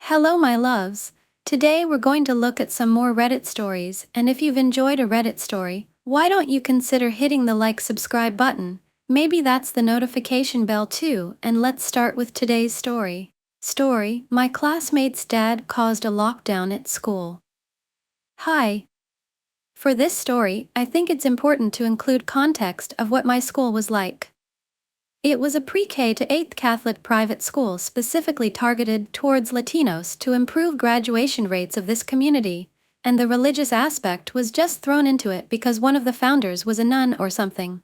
Hello, my loves. Today we're going to look at some more Reddit stories, and if you've enjoyed a Reddit story, why don't you consider hitting the subscribe button? Maybe that's the notification bell too, and let's start with today's story. My classmate's dad caused a lockdown at school. Hi. For this story, I think it's important to include context of what my school was like. It was a pre-K to 8th Catholic private school specifically targeted towards Latinos to improve graduation rates of this community, and the religious aspect was just thrown into it because one of the founders was a nun or something.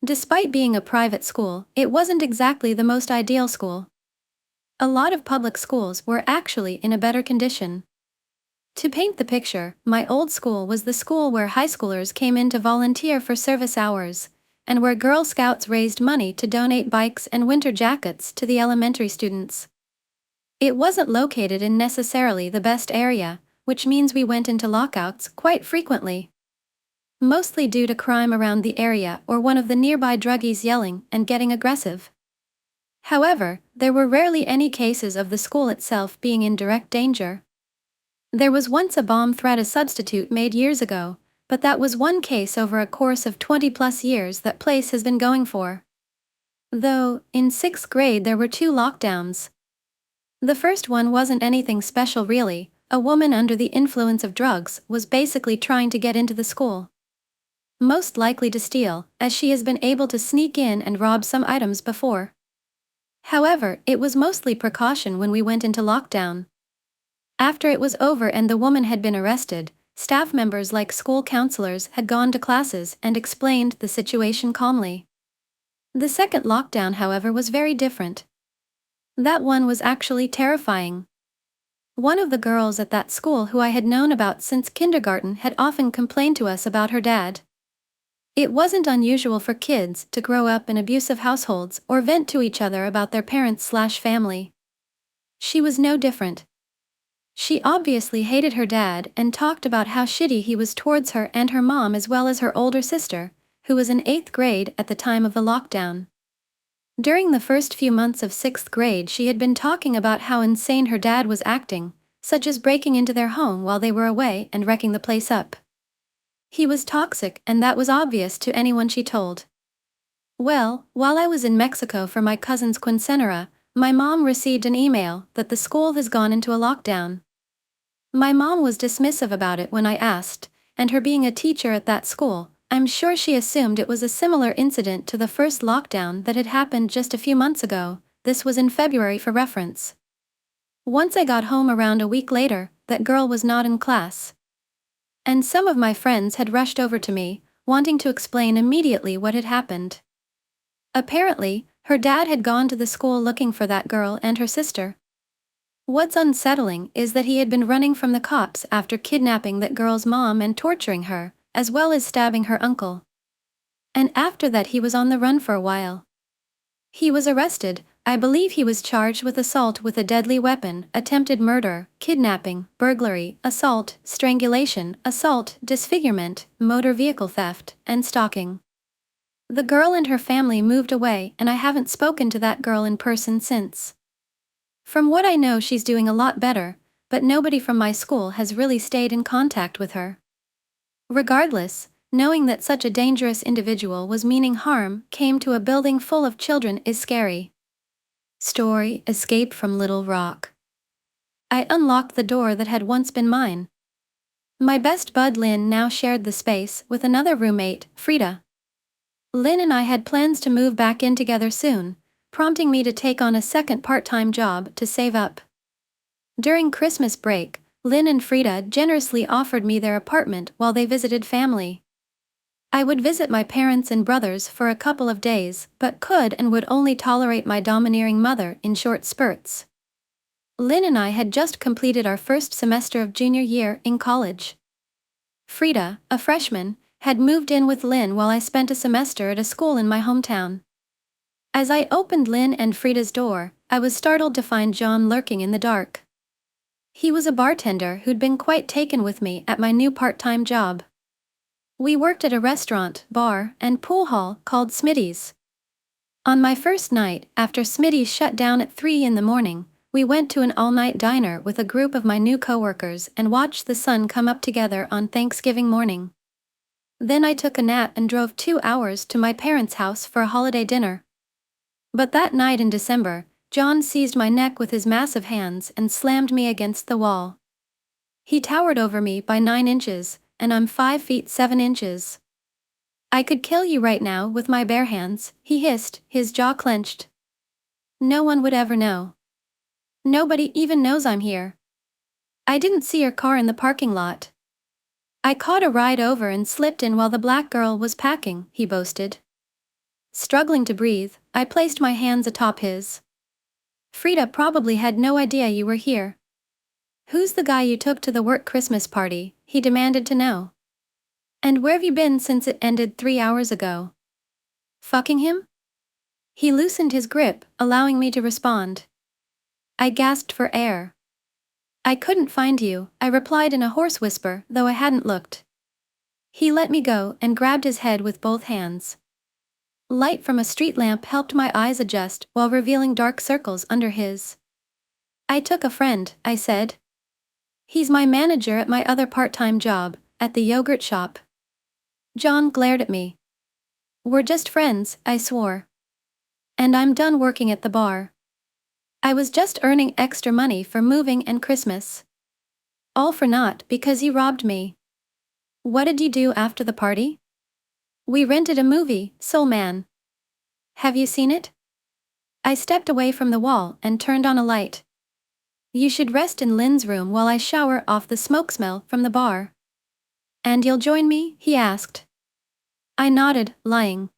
Despite being a private school, it wasn't exactly the most ideal school. A lot of public schools were actually in a better condition. To paint the picture, my old school was the school where high schoolers came in to volunteer for service hours, and where Girl Scouts raised money to donate bikes and winter jackets to the elementary students. It wasn't located in necessarily the best area, which means we went into lockouts quite frequently. Mostly due to crime around the area or one of the nearby druggies yelling and getting aggressive. However, there were rarely any cases of the school itself being in direct danger. There was once a bomb threat a substitute made years ago, but that was one case over a course of 20+ years that place has been going for. Though, in 6th grade there were 2 lockdowns. The first one wasn't anything special really. A woman under the influence of drugs was basically trying to get into the school. Most likely to steal, as she has been able to sneak in and rob some items before. However, it was mostly precaution when we went into lockdown. After it was over and the woman had been arrested, staff members like school counselors had gone to classes and explained the situation calmly. The second lockdown, however, was very different. That one was actually terrifying. One of the girls at that school who I had known about since kindergarten had often complained to us about her dad. It wasn't unusual for kids to grow up in abusive households or vent to each other about their parents/family. She was no different. She obviously hated her dad and talked about how shitty he was towards her and her mom as well as her older sister, who was in 8th grade at the time of the lockdown. During the first few months of 6th grade she had been talking about how insane her dad was acting, such as breaking into their home while they were away and wrecking the place up. He was toxic and that was obvious to anyone she told. Well, while I was in Mexico for my cousin's quinceanera, my mom received an email that the school has gone into a lockdown. My mom was dismissive about it when I asked, and her being a teacher at that school, I'm sure she assumed it was a similar incident to the first lockdown that had happened just a few months ago. This was in February for reference. Once I got home around a week later, that girl was not in class. And some of my friends had rushed over to me, wanting to explain immediately what had happened. Apparently, her dad had gone to the school looking for that girl and her sister. What's unsettling is that he had been running from the cops after kidnapping that girl's mom and torturing her, as well as stabbing her uncle. And after that he was on the run for a while. He was arrested. I believe he was charged with assault with a deadly weapon, attempted murder, kidnapping, burglary, assault, strangulation, assault, disfigurement, motor vehicle theft, and stalking. The girl and her family moved away and I haven't spoken to that girl in person since. From what I know she's doing a lot better, but nobody from my school has really stayed in contact with her. Regardless, knowing that such a dangerous individual was meaning harm came to a building full of children is scary. Story: Escape from Little Rock. I unlocked the door that had once been mine. My best bud Lynn now shared the space with another roommate, Frida. Lynn and I had plans to move back in together soon, prompting me to take on a second part-time job to save up. During Christmas break, Lynn and Frida generously offered me their apartment while they visited family. I would visit my parents and brothers for a couple of days, but could and would only tolerate my domineering mother in short spurts. Lynn and I had just completed our first semester of junior year in college. Frida, a freshman, had moved in with Lynn while I spent a semester at a school in my hometown. As I opened Lynn and Frida's door, I was startled to find John lurking in the dark. He was a bartender who'd been quite taken with me at my new part-time job. We worked at a restaurant, bar, and pool hall called Smitty's. On my first night, after Smitty's shut down at 3 in the morning, We went to an all-night diner with a group of my new coworkers and watched the sun come up together on Thanksgiving morning. Then I took a nap and drove 2 hours to my parents' house for a holiday dinner. But that night in December, John seized my neck with his massive hands and slammed me against the wall. He towered over me by 9 inches, and I'm 5 feet 7 inches. I could kill you right now with my bare hands, he hissed, his jaw clenched. No one would ever know. Nobody even knows I'm here. I didn't see your car in the parking lot. I caught a ride over and slipped in while the black girl was packing, he boasted. Struggling to breathe, I placed my hands atop his. Frida probably had no idea you were here. Who's the guy you took to the work Christmas party? He demanded to know. And where have you been since it ended 3 hours ago? Fucking him? He loosened his grip, allowing me to respond. I gasped for air. I couldn't find you, I replied in a hoarse whisper, though I hadn't looked. He let me go and grabbed his head with both hands. Light from a street lamp helped my eyes adjust while revealing dark circles under his. I took a friend, I said. He's my manager at my other part-time job, at the yogurt shop. John glared at me. We're just friends, I swore. And I'm done working at the bar. I was just earning extra money for moving and Christmas. All for naught because you robbed me. What did you do after the party? We rented a movie, Soul Man. Have you seen it? I stepped away from the wall and turned on a light. You should rest in Lynn's room while I shower off the smoke smell from the bar. And you'll join me? He asked. I nodded, lying.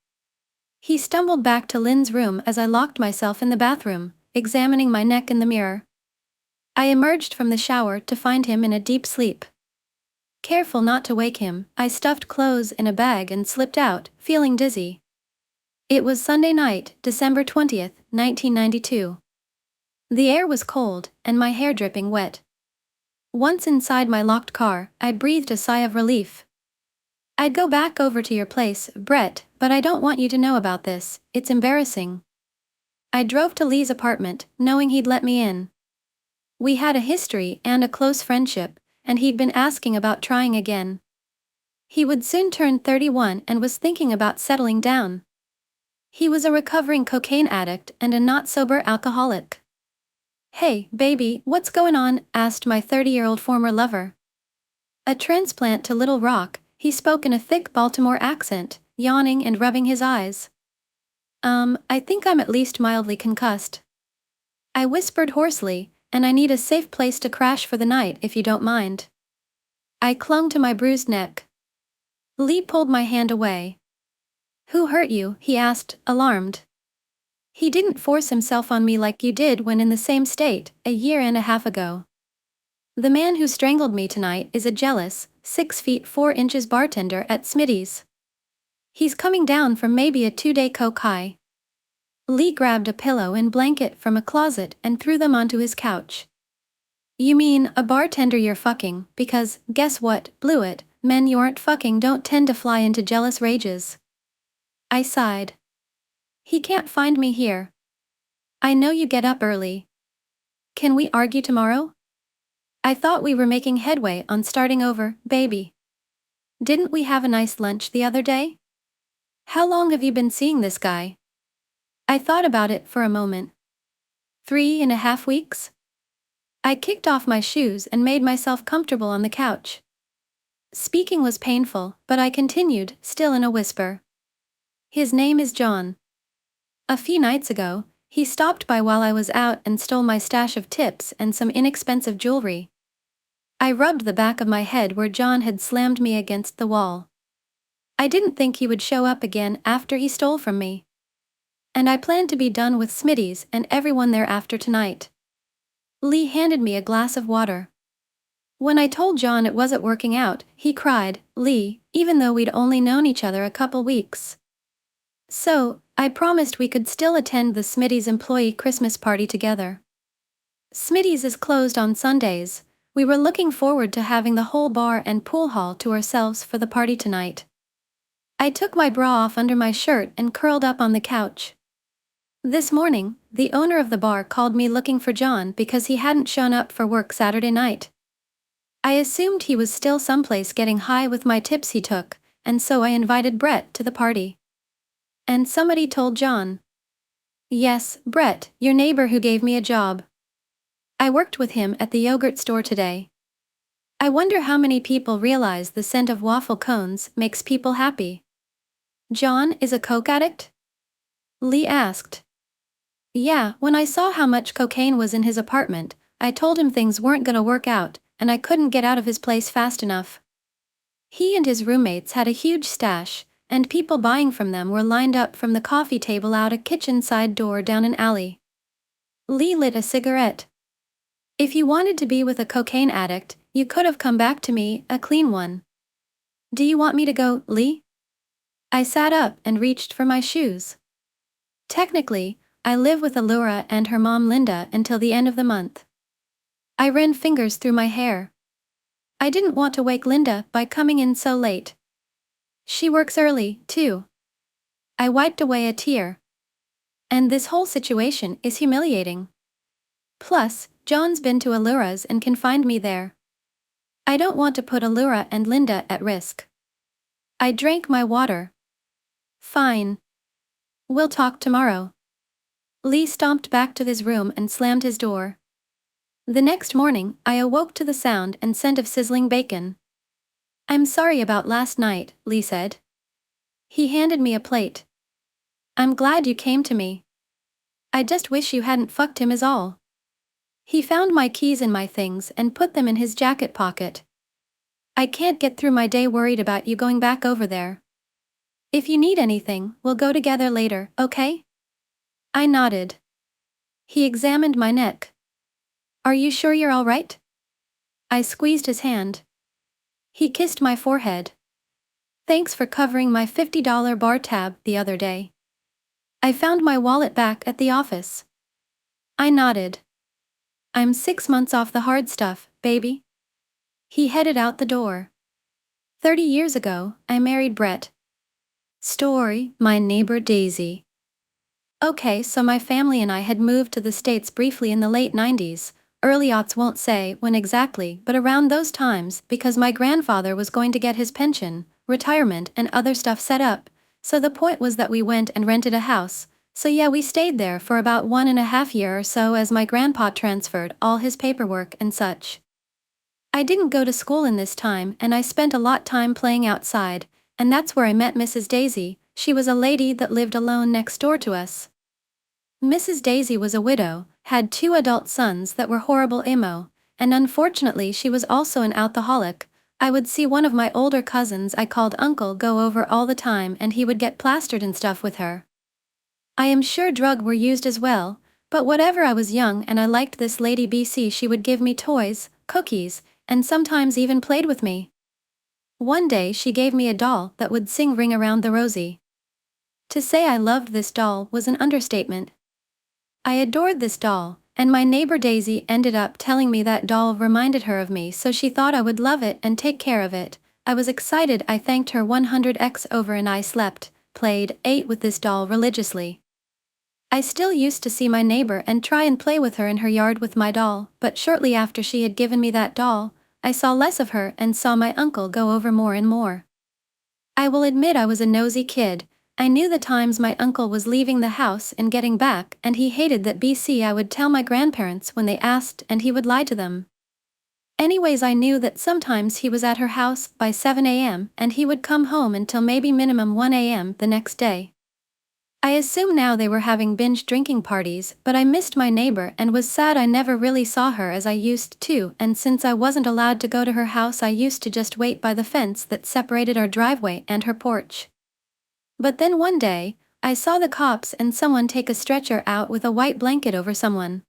He stumbled back to Lynn's room as I locked myself in the bathroom, examining my neck in the mirror. I emerged from the shower to find him in a deep sleep. Careful not to wake him, I stuffed clothes in a bag and slipped out, feeling dizzy. It was Sunday night, December 20th, 1992. The air was cold, and my hair dripping wet. Once inside my locked car, I breathed a sigh of relief. I'd go back over to your place, Brett, but I don't want you to know about this, it's embarrassing. I drove to Lee's apartment, knowing he'd let me in. We had a history and a close friendship, and he'd been asking about trying again. He would soon turn 31 and was thinking about settling down. He was a recovering cocaine addict and a not-sober alcoholic. Hey, baby, what's going on? Asked my 30-year-old former lover. A transplant to Little Rock, he spoke in a thick Baltimore accent, yawning and rubbing his eyes. I think I'm at least mildly concussed. I whispered hoarsely, and I need a safe place to crash for the night if you don't mind. I clung to my bruised neck. Lee pulled my hand away. Who hurt you? He asked, alarmed. He didn't force himself on me like you did when in the same state, a year and a half ago. The man who strangled me tonight is a jealous, 6 feet 4 inches bartender at Smitty's. He's coming down from maybe a 2-day coke high. Lee grabbed a pillow and blanket from a closet and threw them onto his couch. You mean a bartender you're fucking, because, guess what, blew it, men you aren't fucking don't tend to fly into jealous rages. I sighed. He can't find me here. I know you get up early. Can we argue tomorrow? I thought we were making headway on starting over, baby. Didn't we have a nice lunch the other day? How long have you been seeing this guy? I thought about it for a moment. 3.5 weeks? I kicked off my shoes and made myself comfortable on the couch. Speaking was painful, but I continued, still in a whisper. His name is John. A few nights ago, he stopped by while I was out and stole my stash of tips and some inexpensive jewelry. I rubbed the back of my head where John had slammed me against the wall. I didn't think he would show up again after he stole from me. And I planned to be done with Smitty's and everyone there after tonight. Lee handed me a glass of water. When I told John it wasn't working out, he cried, Lee, even though we'd only known each other a couple weeks. So, I promised we could still attend the Smitty's employee Christmas party together. Smitty's is closed on Sundays. We were looking forward to having the whole bar and pool hall to ourselves for the party tonight. I took my bra off under my shirt and curled up on the couch. This morning, the owner of the bar called me looking for John because he hadn't shown up for work Saturday night. I assumed he was still someplace getting high with my tips he took, and so I invited Brett to the party. And somebody told John. Yes, Brett, your neighbor who gave me a job. I worked with him at the yogurt store today. I wonder how many people realize the scent of waffle cones makes people happy. John is a coke addict? Lee asked. Yeah, when I saw how much cocaine was in his apartment, I told him things weren't gonna work out, and I couldn't get out of his place fast enough. He and his roommates had a huge stash, and people buying from them were lined up from the coffee table out a kitchen side door down an alley. Lee lit a cigarette. If you wanted to be with a cocaine addict, you could have come back to me, a clean one. Do you want me to go, Lee? I sat up and reached for my shoes. Technically, I live with Allura and her mom Linda until the end of the month. I ran fingers through my hair. I didn't want to wake Linda by coming in so late. She works early, too. I wiped away a tear. And this whole situation is humiliating. Plus, John's been to Allura's and can find me there. I don't want to put Allura and Linda at risk. I drank my water. Fine. We'll talk tomorrow. Lee stomped back to his room and slammed his door. The next morning, I awoke to the sound and scent of sizzling bacon. I'm sorry about last night, Lee said. He handed me a plate. I'm glad you came to me. I just wish you hadn't fucked him is all. He found my keys in my things and put them in his jacket pocket. I can't get through my day worried about you going back over there. If you need anything, we'll go together later, okay? I nodded. He examined my neck. Are you sure you're all right? I squeezed his hand. He kissed my forehead. Thanks for covering my $50 bar tab the other day. I found my wallet back at the office. I nodded. I'm 6 months off the hard stuff, baby. He headed out the door. 30 years ago, I married Brett. Story, my neighbor Daisy. Okay, so my family and I had moved to the States briefly in the late 90s, early aughts won't say when exactly, but around those times because my grandfather was going to get his pension, retirement and other stuff set up, so the point was that we went and rented a house, so yeah we stayed there for about 1.5 years or so as my grandpa transferred all his paperwork and such. I didn't go to school in this time and I spent a lot time playing outside, and that's where I met Mrs. Daisy. She was a lady that lived alone next door to us. Mrs. Daisy was a widow, had 2 adult sons that were horrible emo, and unfortunately she was also an alcoholic. I would see one of my older cousins I called uncle go over all the time and he would get plastered and stuff with her. I am sure drugs were used as well, but whatever I was young and I liked this lady BC she would give me toys, cookies, and sometimes even played with me. One day she gave me a doll that would sing Ring Around the Rosie. To say I loved this doll was an understatement. I adored this doll, and my neighbor Daisy ended up telling me that doll reminded her of me so she thought I would love it and take care of it. I was excited. I thanked her 100x over and I slept, played, ate with this doll religiously. I still used to see my neighbor and try and play with her in her yard with my doll, but shortly after she had given me that doll, I saw less of her and saw my uncle go over more and more. I will admit I was a nosy kid. I knew the times my uncle was leaving the house and getting back, and he hated that BC I would tell my grandparents when they asked and he would lie to them. Anyways, I knew that sometimes he was at her house by 7 a.m. and he would come home until maybe minimum 1 a.m. the next day. I assume now they were having binge drinking parties, but I missed my neighbor and was sad I never really saw her as I used to, and since I wasn't allowed to go to her house I used to just wait by the fence that separated our driveway and her porch. But then one day, I saw the cops and someone take a stretcher out with a white blanket over someone.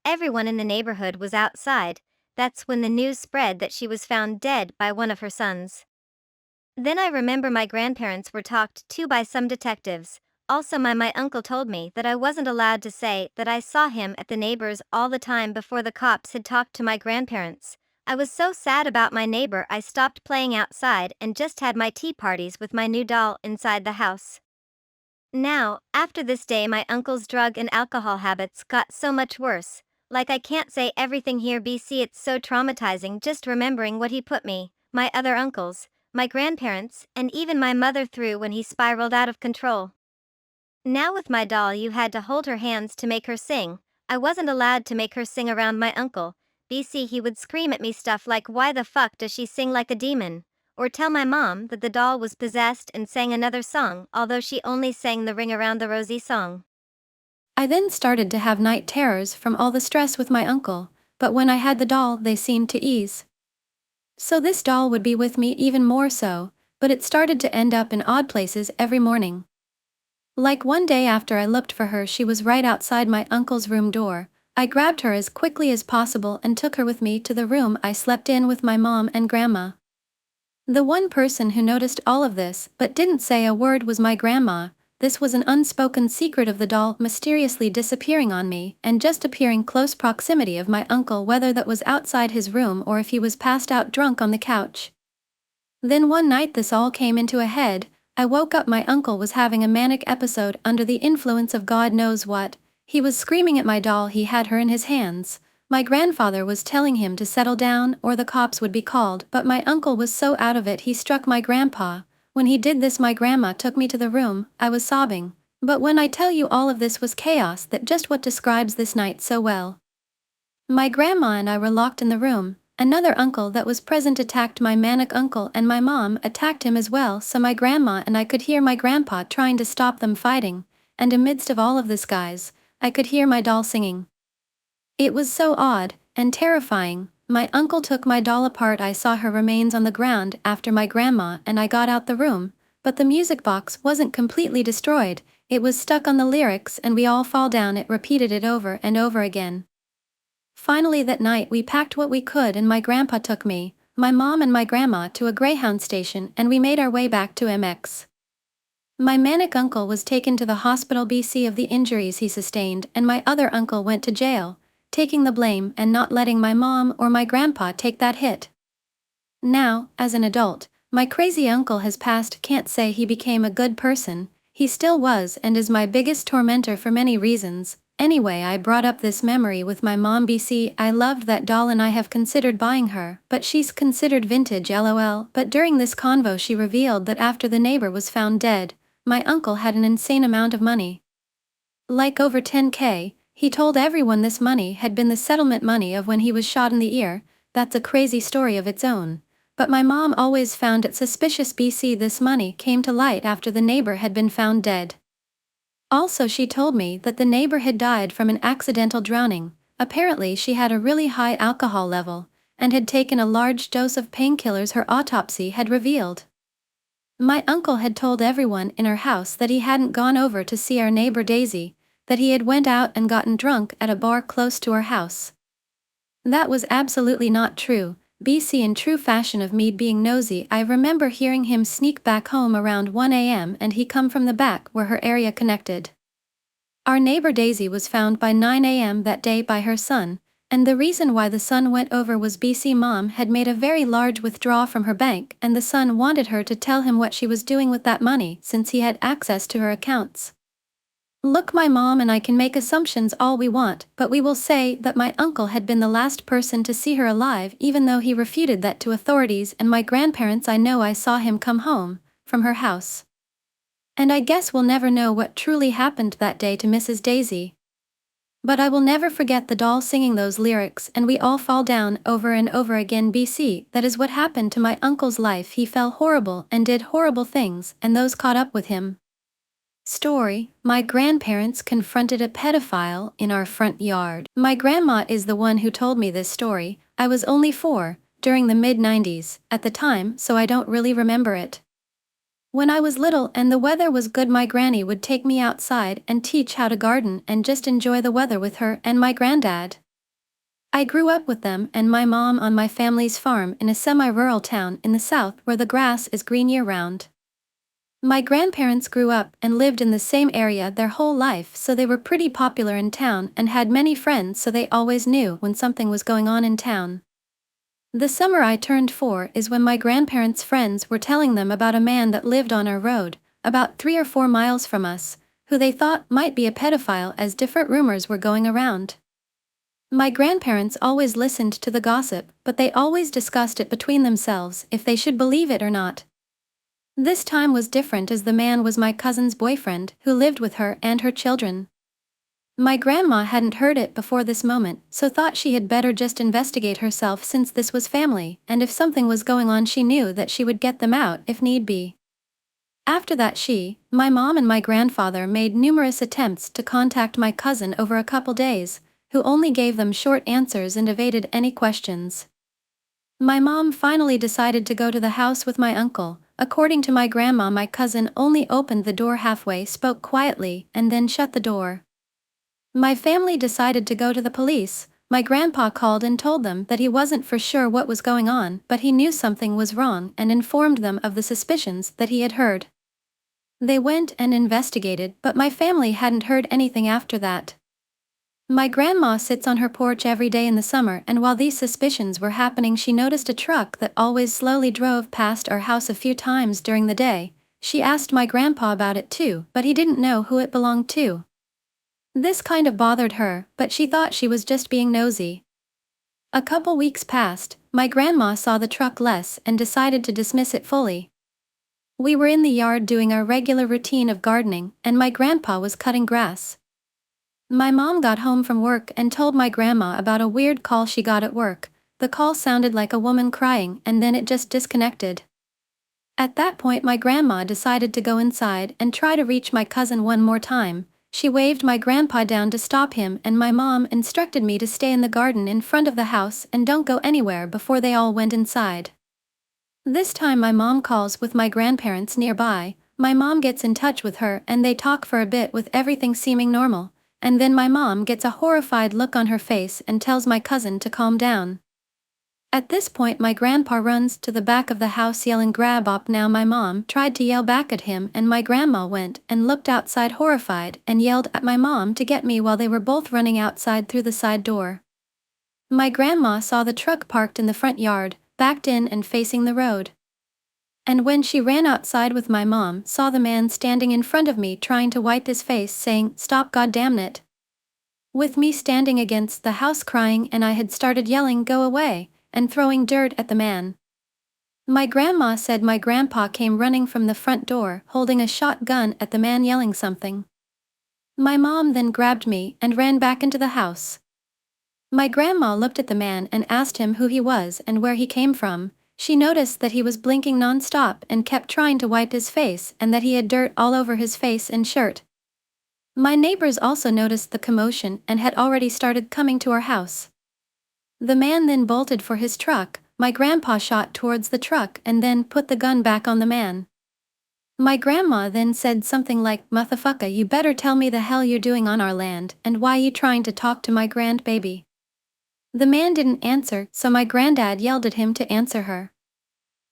Everyone in the neighborhood was outside. That's when the news spread that she was found dead by one of her sons. Then I remember my grandparents were talked to by some detectives. Also my uncle told me that I wasn't allowed to say that I saw him at the neighbors all the time before the cops had talked to my grandparents. I was so sad about my neighbor I stopped playing outside and just had my tea parties with my new doll inside the house. Now, after this day, my uncle's drug and alcohol habits got so much worse. Like, I can't say everything here, BC. It's so traumatizing just remembering what he put me, my other uncles, my grandparents, and even my mother through when he spiraled out of control. Now, with my doll, you had to hold her hands to make her sing. I wasn't allowed to make her sing around my uncle. BC, he would scream at me stuff like, "Why the fuck does she sing like a demon?" Or tell my mom that the doll was possessed and sang another song, although she only sang the Ring Around the Rosie song. I then started to have night terrors from all the stress with my uncle, but when I had the doll, they seemed to ease. So this doll would be with me even more so, but it started to end up in odd places every morning. Like one day after I looked for her, she was right outside my uncle's room door. I grabbed her as quickly as possible and took her with me to the room I slept in with my mom and grandma. The one person who noticed all of this but didn't say a word was my grandma. This was an unspoken secret of the doll mysteriously disappearing on me and just appearing close proximity of my uncle, whether that was outside his room or if he was passed out drunk on the couch. Then one night this all came into a head. I woke up, my uncle was having a manic episode under the influence of God knows what. He was screaming at my doll, he had her in his hands. My grandfather was telling him to settle down or the cops would be called, but my uncle was so out of it he struck my grandpa. When he did this, my grandma took me to the room. I was sobbing. But when I tell you all of this was chaos, that just what describes this night so well. My grandma and I were locked in the room. Another uncle that was present attacked my manic uncle and my mom attacked him as well, so my grandma and I could hear my grandpa trying to stop them fighting, and amidst of all of this, guys, I could hear my doll singing. It was so odd and terrifying. My uncle took my doll apart. I saw her remains on the ground after my grandma and I got out the room, but the music box wasn't completely destroyed, it was stuck on the lyrics and we all fall down. It repeated it over and over again. Finally that night we packed what we could and my grandpa took me, my mom and my grandma to a Greyhound station and we made our way back to MX. My manic uncle was taken to the hospital BC of the injuries he sustained, and my other uncle went to jail, taking the blame and not letting my mom or my grandpa take that hit. Now, as an adult, my crazy uncle has passed. Can't say he became a good person, he still was and is my biggest tormentor for many reasons. Anyway, I brought up this memory with my mom. BC, I loved that doll and I have considered buying her, but she's considered vintage, lol. But during this convo she revealed that after the neighbor was found dead, my uncle had an insane amount of money. Like over 10K, he told everyone this money had been the settlement money of when he was shot in the ear. That's a crazy story of its own. But my mom always found it suspicious. BC, this money came to light after the neighbor had been found dead. Also, she told me that the neighbor had died from an accidental drowning. Apparently she had a really high alcohol level, and had taken a large dose of painkillers, her autopsy had revealed. My uncle had told everyone in our house that he hadn't gone over to see our neighbor Daisy, that he had went out and gotten drunk at a bar close to our house. That was absolutely not true. BC, in true fashion of me being nosy, I remember hearing him sneak back home around 1 a.m. and he come from the back where her area connected. Our neighbor Daisy was found by 9 a.m. that day by her son, and the reason why the son went over was BC mom had made a very large withdrawal from her bank and the son wanted her to tell him what she was doing with that money since he had access to her accounts. Look, my mom and I can make assumptions all we want, but we will say that my uncle had been the last person to see her alive, even though he refuted that to authorities, and my grandparents, I know I saw him come home from her house. And I guess we'll never know what truly happened that day to Mrs. Daisy. But I will never forget the doll singing those lyrics and we all fall down over and over again. BC, that is what happened to my uncle's life. He fell horrible and did horrible things, and those caught up with him. Story: my grandparents confronted a pedophile in our front yard. My grandma is the one who told me this story. I was only 4, during the mid-90s, at the time, so I don't really remember it. When I was little and the weather was good, my granny would take me outside and teach how to garden and just enjoy the weather with her and my granddad. I grew up with them and my mom on my family's farm in a semi-rural town in the south where the grass is green year-round. My grandparents grew up and lived in the same area their whole life, so they were pretty popular in town and had many friends, so they always knew when something was going on in town. The summer I turned 4 is when my grandparents' friends were telling them about a man that lived on our road, about 3 or 4 miles from us. who they thought might be a pedophile as different rumors were going around. My grandparents always listened to the gossip, but they always discussed it between themselves if they should believe it or not. This time was different as the man was my cousin's boyfriend who lived with her and her children. My grandma hadn't heard it before this moment, so thought she had better just investigate herself since this was family, and if something was going on she knew that she would get them out if need be. After that my mom and my grandfather made numerous attempts to contact my cousin over a couple days, who only gave them short answers and evaded any questions. My mom finally decided to go to the house with my uncle. According to my grandma, my cousin only opened the door halfway, spoke quietly, and then shut the door. My family decided to go to the police. My grandpa called and told them that he wasn't for sure what was going on, but he knew something was wrong and informed them of the suspicions that he had heard. They went and investigated, but my family hadn't heard anything after that. My grandma sits on her porch every day in the summer, and while these suspicions were happening she noticed a truck that always slowly drove past our house a few times during the day. She asked my grandpa about it too, but he didn't know who it belonged to. This kind of bothered her, but she thought she was just being nosy. A couple weeks passed, my grandma saw the truck less and decided to dismiss it fully. We were in the yard doing our regular routine of gardening, and my grandpa was cutting grass. My mom got home from work and told my grandma about a weird call she got at work. The call sounded like a woman crying and then it just disconnected. At that point my grandma decided to go inside and try to reach my cousin one more time. She waved my grandpa down to stop him, and my mom instructed me to stay in the garden in front of the house and don't go anywhere before they all went inside. This time my mom calls with my grandparents nearby. My mom gets in touch with her and they talk for a bit with everything seeming normal. And then my mom gets a horrified look on her face and tells my cousin to calm down. At this point my grandpa runs to the back of the house yelling, "Grab up now!" My mom tried to yell back at him and my grandma went and looked outside horrified and yelled at my mom to get me while they were both running outside through the side door. My grandma saw the truck parked in the front yard, backed in and facing the road. And when she ran outside with my mom, saw the man standing in front of me trying to wipe his face, saying, "Stop, goddamn!" With me standing against the house crying, and I had started yelling, "Go away!" and throwing dirt at the man. My grandma said my grandpa came running from the front door, holding a shotgun at the man yelling something. My mom then grabbed me and ran back into the house. My grandma looked at the man and asked him who he was and where he came from. She noticed that he was blinking non-stop and kept trying to wipe his face and that he had dirt all over his face and shirt. My neighbors also noticed the commotion and had already started coming to our house. The man then bolted for his truck. My grandpa shot towards the truck and then put the gun back on the man. My grandma then said something like, "Motherfucker, you better tell me the hell you're doing on our land and why you trying to talk to my grandbaby." The man didn't answer, so my granddad yelled at him to answer her.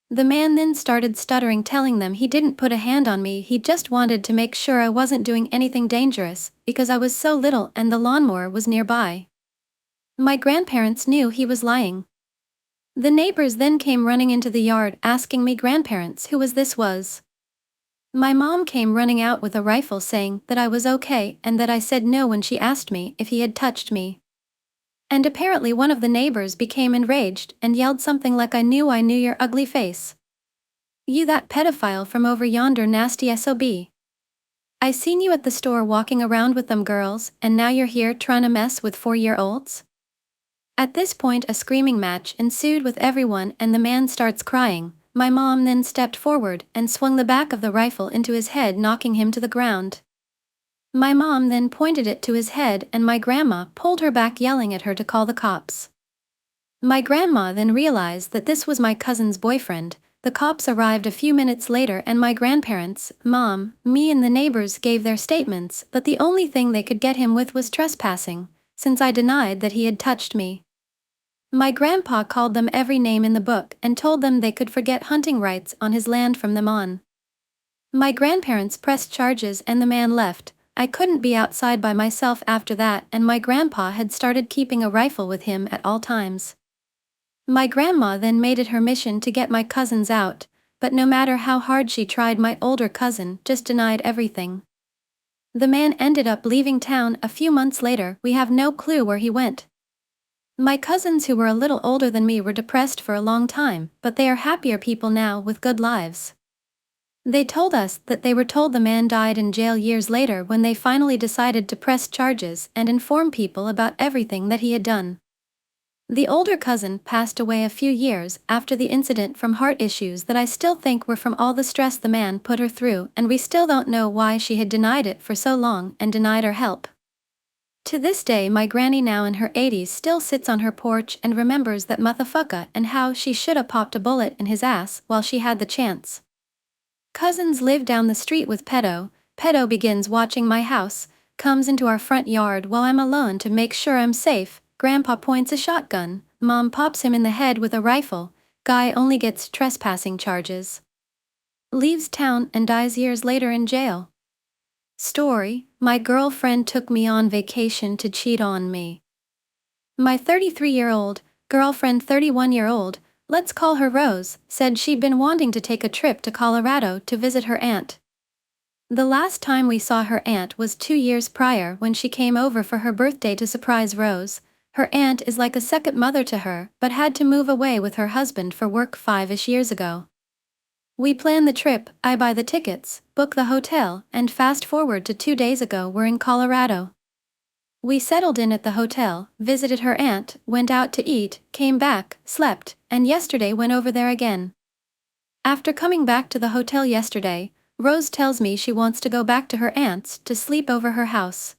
The man then started stuttering, telling them he didn't put a hand on me, he just wanted to make sure I wasn't doing anything dangerous, because I was so little and the lawnmower was nearby. My grandparents knew he was lying. The neighbors then came running into the yard asking me grandparents who this was. My mom came running out with a rifle saying that I was okay and that I said no when she asked me if he had touched me. And apparently one of the neighbors became enraged and yelled something like, I knew your ugly face. You that pedophile from over yonder, nasty SOB. I seen you at the store walking around with them girls, and now you're here trying to mess with 4-year-olds? At this point a screaming match ensued with everyone and the man starts crying. My mom then stepped forward and swung the back of the rifle into his head, knocking him to the ground. My mom then pointed it to his head and my grandma pulled her back, yelling at her to call the cops. My grandma then realized that this was my cousin's boyfriend. The cops arrived a few minutes later and my grandparents, mom, me and the neighbors gave their statements, but the only thing they could get him with was trespassing, since I denied that he had touched me. My grandpa called them every name in the book and told them they could forget hunting rights on his land from them on. My grandparents pressed charges and the man left. I couldn't be outside by myself after that, and my grandpa had started keeping a rifle with him at all times. My grandma then made it her mission to get my cousins out, but no matter how hard she tried, my older cousin just denied everything. The man ended up leaving town a few months later. We have no clue where he went. My cousins who were a little older than me were depressed for a long time, but they are happier people now with good lives. They told us that they were told the man died in jail years later when they finally decided to press charges and inform people about everything that he had done. The older cousin passed away a few years after the incident from heart issues that I still think were from all the stress the man put her through, and we still don't know why she had denied it for so long and denied our help. To this day my granny, now in her 80s, still sits on her porch and remembers that motherfucker and how she shoulda popped a bullet in his ass while she had the chance. Cousins live down the street with pedo. Pedo begins watching my house, comes into our front yard while I'm alone to make sure I'm safe. Grandpa points a shotgun, Mom pops him in the head with a rifle, guy only gets trespassing charges. Leaves town and dies years later in jail. Story: my girlfriend took me on vacation to cheat on me. My 33-year-old girlfriend, 31-year-old, let's call her Rose, said she'd been wanting to take a trip to Colorado to visit her aunt. The last time we saw her aunt was 2 years prior when she came over for her birthday to surprise Rose. Her aunt is like a second mother to her, but had to move away with her husband for work 5-ish years ago. We plan the trip, I buy the tickets, book the hotel, and fast forward to 2 days ago we're in Colorado. We settled in at the hotel, visited her aunt, went out to eat, came back, slept, and yesterday went over there again. After coming back to the hotel yesterday, Rose tells me she wants to go back to her aunt's to sleep over her house.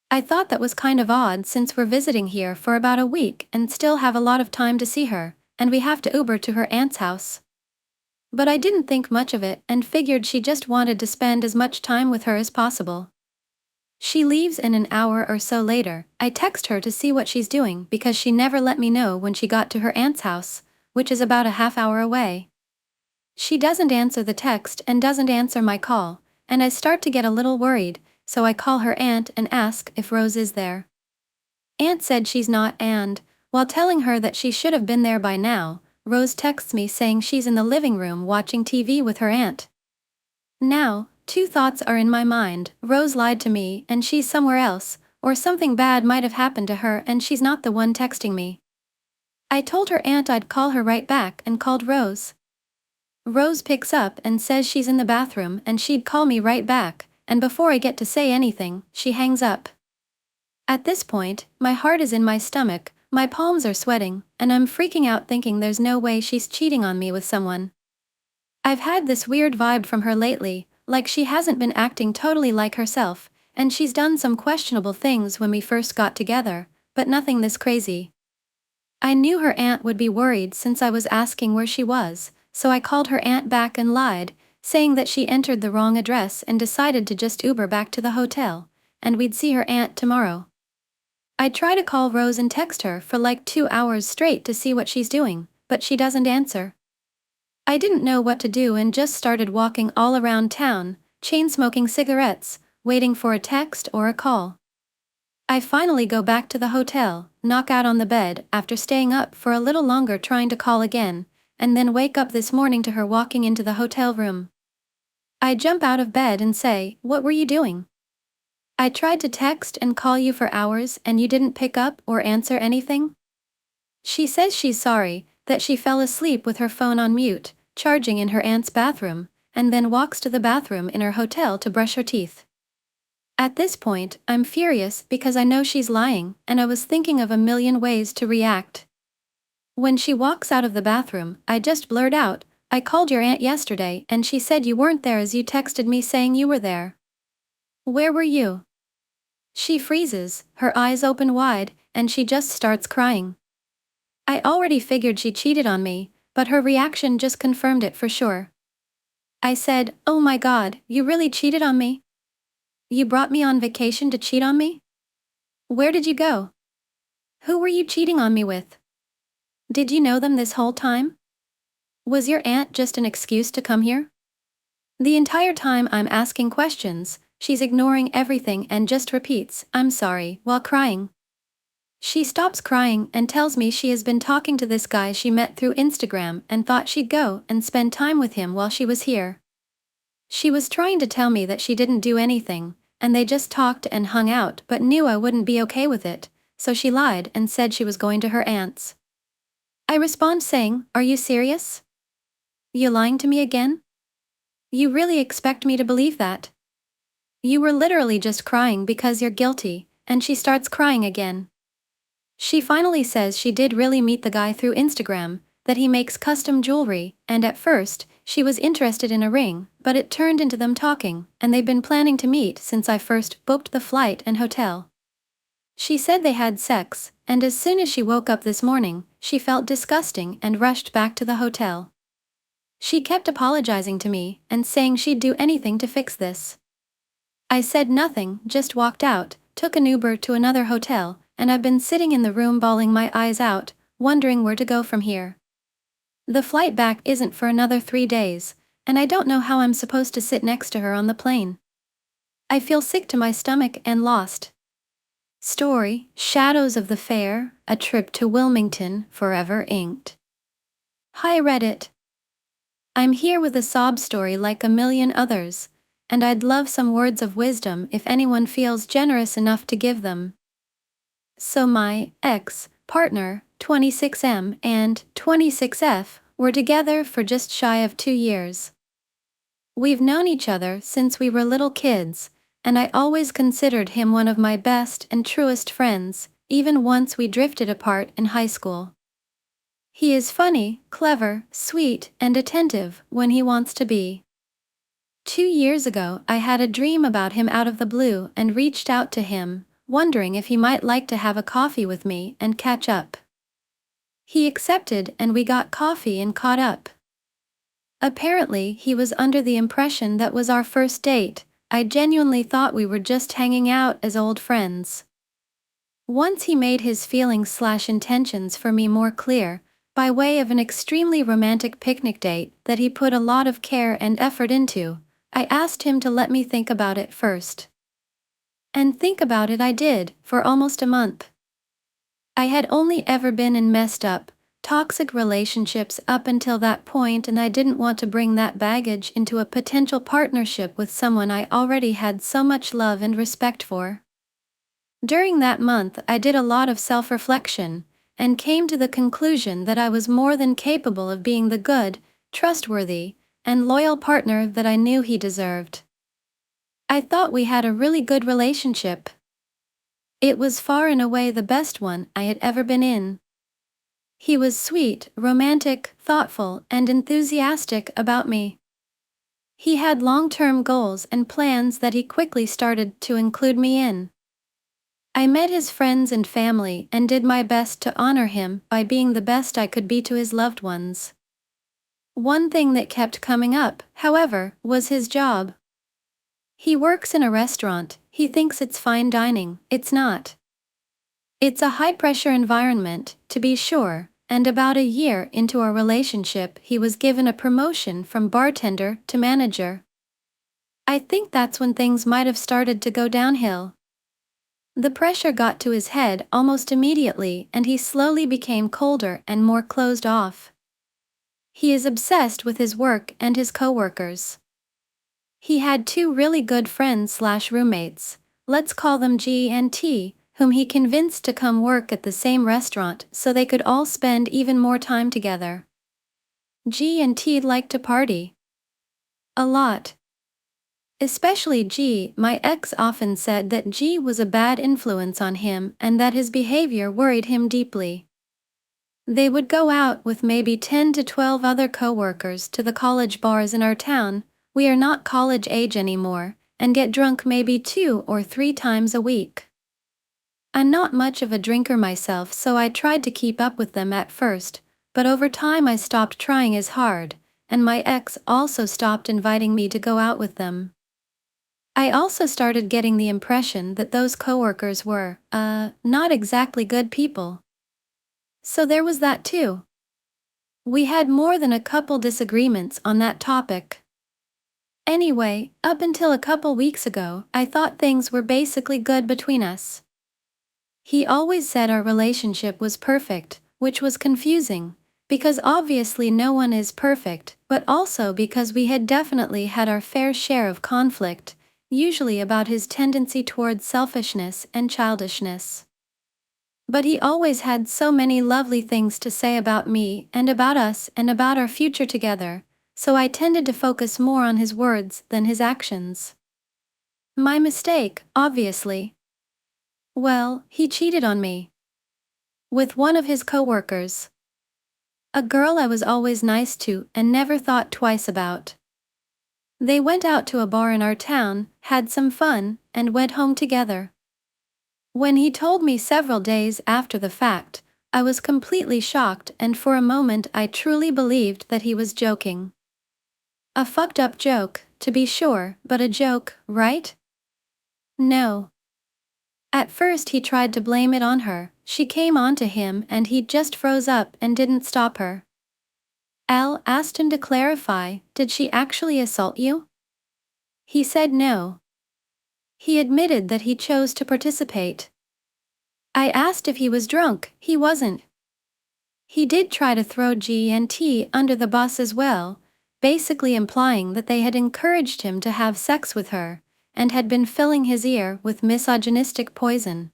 I thought that was kind of odd since we're visiting here for about a week and still have a lot of time to see her, and we have to Uber to her aunt's house. But I didn't think much of it and figured she just wanted to spend as much time with her as possible. She leaves in an hour or so later. I text her to see what she's doing because she never let me know when she got to her aunt's house, which is about a half-hour away. She doesn't answer the text and doesn't answer my call, and I start to get a little worried, so I call her aunt and ask if Rose is there. Aunt said she's not, and, while telling her that she should have been there by now, Rose texts me saying she's in the living room watching TV with her aunt. Now, 2 thoughts are in my mind: Rose lied to me and she's somewhere else, or something bad might have happened to her and she's not the one texting me. I told her aunt I'd call her right back and called Rose. Rose picks up and says she's in the bathroom and she'd call me right back, and before I get to say anything, she hangs up. At this point, my heart is in my stomach, my palms are sweating, and I'm freaking out thinking there's no way she's cheating on me with someone. I've had this weird vibe from her lately, like she hasn't been acting totally like herself, and she's done some questionable things when we first got together, but nothing this crazy. I knew her aunt would be worried since I was asking where she was, so I called her aunt back and lied, saying that she entered the wrong address and decided to just Uber back to the hotel, and we'd see her aunt tomorrow. I try to call Rose and text her for like 2 hours straight to see what she's doing, but she doesn't answer. I didn't know what to do and just started walking all around town, chain-smoking cigarettes, waiting for a text or a call. I finally go back to the hotel, knock out on the bed after staying up for a little longer trying to call again, and then wake up this morning to her walking into the hotel room. I jump out of bed and say, "What were you doing? I tried to text and call you for hours and you didn't pick up or answer anything?" She says she's sorry, that she fell asleep with her phone on mute, charging in her aunt's bathroom, and then walks to the bathroom in her hotel to brush her teeth. At this point, I'm furious because I know she's lying, and I was thinking of a million ways to react. When she walks out of the bathroom, I just blurt out, "I called your aunt yesterday and she said you weren't there as you texted me saying you were there. Where were you?" She freezes, her eyes open wide, and she just starts crying. I already figured she cheated on me, but her reaction just confirmed it for sure. I said, "Oh my God, you really cheated on me? You brought me on vacation to cheat on me? Where did you go? Who were you cheating on me with? Did you know them this whole time? Was your aunt just an excuse to come here?" The entire time I'm asking questions, she's ignoring everything and just repeats, "I'm sorry," while crying. She stops crying and tells me she has been talking to this guy she met through Instagram and thought she'd go and spend time with him while she was here. She was trying to tell me that she didn't do anything, and they just talked and hung out but knew I wouldn't be okay with it, so she lied and said she was going to her aunt's. I respond saying, "Are you serious? You lying to me again? You really expect me to believe that? You were literally just crying because you're guilty," and she starts crying again. She finally says she did really meet the guy through Instagram, that he makes custom jewelry, and at first, she was interested in a ring, but it turned into them talking, and they've been planning to meet since I first booked the flight and hotel. She said they had sex, and as soon as she woke up this morning, she felt disgusting and rushed back to the hotel. She kept apologizing to me and saying she'd do anything to fix this. I said nothing, just walked out, took an Uber to another hotel, and I've been sitting in the room bawling my eyes out, wondering where to go from here. The flight back isn't for another 3 days, and I don't know how I'm supposed to sit next to her on the plane. I feel sick to my stomach and lost. Story: Shadows of the Fair, A Trip to Wilmington, Forever Inked. Hi Reddit. I'm here with a sob story like a million others, and I'd love some words of wisdom if anyone feels generous enough to give them. So my ex-partner, 26M and 26F, were together for just shy of 2 years. We've known each other since we were little kids, and I always considered him one of my best and truest friends, even once we drifted apart in high school. He is funny, clever, sweet, and attentive when he wants to be. 2 years ago, I had a dream about him out of the blue and reached out to him, wondering if he might like to have a coffee with me and catch up. He accepted and we got coffee and caught up. Apparently, he was under the impression that was our first date. I genuinely thought we were just hanging out as old friends. Once he made his feelings/intentions for me more clear, by way of an extremely romantic picnic date that he put a lot of care and effort into, I asked him to let me think about it first. And think about it I did, for almost a month. I had only ever been in messed up, toxic relationships up until that point, and I didn't want to bring that baggage into a potential partnership with someone I already had so much love and respect for. During that month, I did a lot of self-reflection, and came to the conclusion that I was more than capable of being the good, trustworthy, and loyal partner that I knew he deserved. I thought we had a really good relationship. It was far and away the best one I had ever been in. He was sweet, romantic, thoughtful, and enthusiastic about me. He had long-term goals and plans that he quickly started to include me in. I met his friends and family and did my best to honor him by being the best I could be to his loved ones. One thing that kept coming up, however, was his job. He works in a restaurant. He thinks it's fine dining. It's not. It's a high-pressure environment, to be sure, and about a year into our relationship he was given a promotion from bartender to manager. I think that's when things might have started to go downhill. The pressure got to his head almost immediately and he slowly became colder and more closed off. He is obsessed with his work and his coworkers. He had 2 really good friends/roommates, let's call them G and T, whom he convinced to come work at the same restaurant so they could all spend even more time together. G and T liked to party. A lot. Especially G. My ex often said that G was a bad influence on him and that his behavior worried him deeply. They would go out with maybe 10 to 12 other coworkers to the college bars in our town, we are not college age anymore, and get drunk maybe 2 or 3 times a week. I'm not much of a drinker myself, so I tried to keep up with them at first, but over time I stopped trying as hard, and my ex also stopped inviting me to go out with them. I also started getting the impression that those coworkers were, not exactly good people. So there was that too. We had more than a couple disagreements on that topic. Anyway, up until a couple weeks ago, I thought things were basically good between us. He always said our relationship was perfect, which was confusing, because obviously no one is perfect, but also because we had definitely had our fair share of conflict, usually about his tendency towards selfishness and childishness. But he always had so many lovely things to say about me and about us and about our future together, so I tended to focus more on his words than his actions. My mistake, obviously. Well, he cheated on me. With one of his coworkers. A girl I was always nice to and never thought twice about. They went out to a bar in our town, had some fun, and went home together. When he told me several days after the fact, I was completely shocked, and for a moment I truly believed that he was joking. A fucked up joke, to be sure, but a joke, right? No. At first he tried to blame it on her, she came on to him and he just froze up and didn't stop her. Al asked him to clarify, did she actually assault you? He said no. He admitted that he chose to participate. I asked if he was drunk, he wasn't. He did try to throw G&T under the bus as well, basically implying that they had encouraged him to have sex with her, and had been filling his ear with misogynistic poison.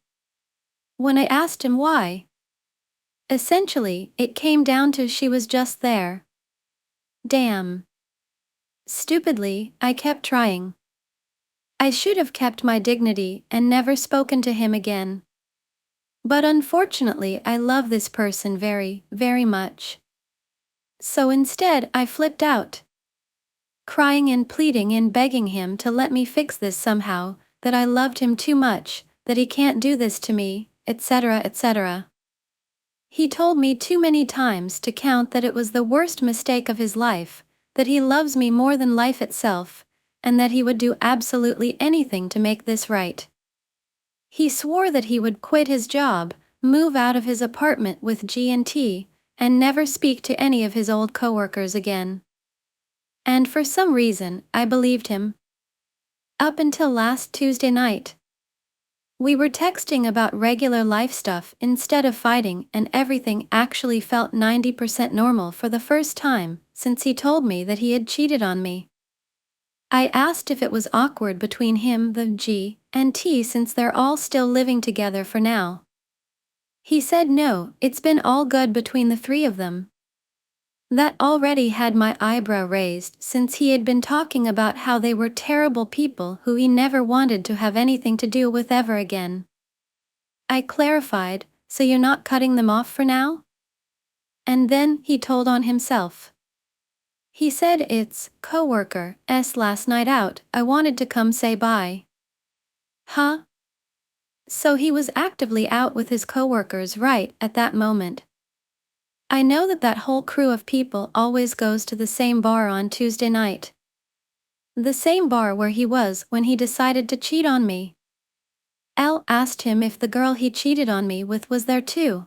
When I asked him why, essentially, it came down to she was just there. Damn. Stupidly, I kept trying. I should have kept my dignity and never spoken to him again. But unfortunately, I love this person very, very much. So instead, I flipped out. Crying and pleading and begging him to let me fix this somehow, that I loved him too much, that he can't do this to me, etc., etc. He told me too many times to count that it was the worst mistake of his life, that he loves me more than life itself, and that he would do absolutely anything to make this right. He swore that he would quit his job, move out of his apartment with G&T, and never speak to any of his old coworkers again. And for some reason, I believed him. Up until last Tuesday night. We were texting about regular life stuff instead of fighting, and everything actually felt 90% normal for the first time since he told me that he had cheated on me. I asked if it was awkward between him, the G&T, since they're all still living together for now. He said no, it's been all good between the three of them. That already had my eyebrow raised since he had been talking about how they were terrible people who he never wanted to have anything to do with ever again. I clarified, so you're not cutting them off for now? And then he told on himself. He said it's coworker's last night out, I wanted to come say bye. Huh? So he was actively out with his coworkers right at that moment. I know that whole crew of people always goes to the same bar on Tuesday night. The same bar where he was when he decided to cheat on me. Al asked him if the girl he cheated on me with was there too.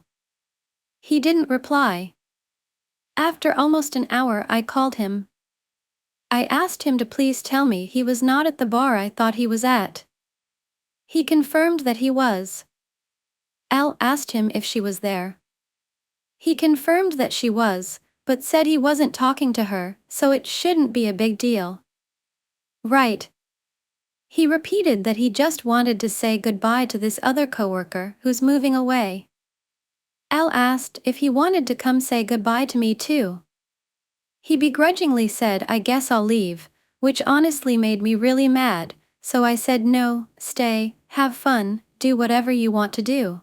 He didn't reply. After almost an hour I called him. I asked him to please tell me he was not at the bar I thought he was at. He confirmed that he was. Al asked him if she was there. He confirmed that she was, but said he wasn't talking to her, so it shouldn't be a big deal. Right. He repeated that he just wanted to say goodbye to this other coworker who's moving away. Al asked if he wanted to come say goodbye to me too. He begrudgingly said I guess I'll leave, which honestly made me really mad, so I said no, stay, have fun, do whatever you want to do.